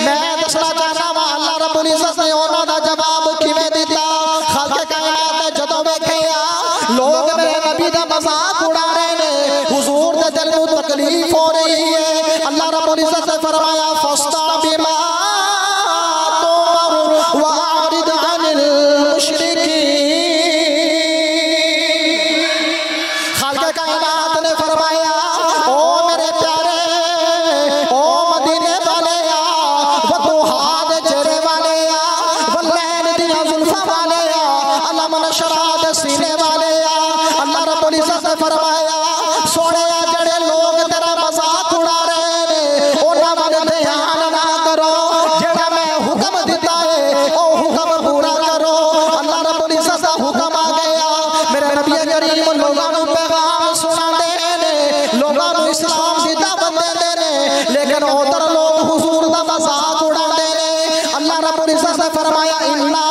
मैं दसना चाहना वा अल्लाह रब्बुल इज्जत ने उन्हां दा जवाब किवें दिता। खालक कायनात जदों वेखे लोग मेरे नबी दा मजाक उड़ा रहे ने, हुजूर दे दिल नूं तकलीफ हो रही है। अल्लाह रब्बुल इज्जत ने फरमाया फस्ता बिमा तुमर वारिद अनिल मुशरिकीन। खालक कायनात ने फरमाया ओ मेरे प्यारे, ओ मदीने वाले वतुहा दे चेहरे वाले वलैन दियां जुल्फां वाले अलम नशरा दे सीने वाले अल्लाह रब्बुल इज्जत ने फरमाया सोने जड़े लोग तेरा मजाक उड़ा रहे ने उन्हां वाले ध्यान ना करो, जेड़ा मैं हुक्म दिता है ओ हुक्म पूरा करो। अल्लाह रब्बुल इज्जत दा हुक्म आ गया, मेरे नबी करीम लोगां नूं पैगाम सुनांदे ने, लोगां नूं इस्लाम दी दावत देंदे ने, लेकिन उधर लोग हुजूर दा मजाक उड़ांदे ने। अल्लाह रब्बुल इज्जत ने फरमाया इन्ना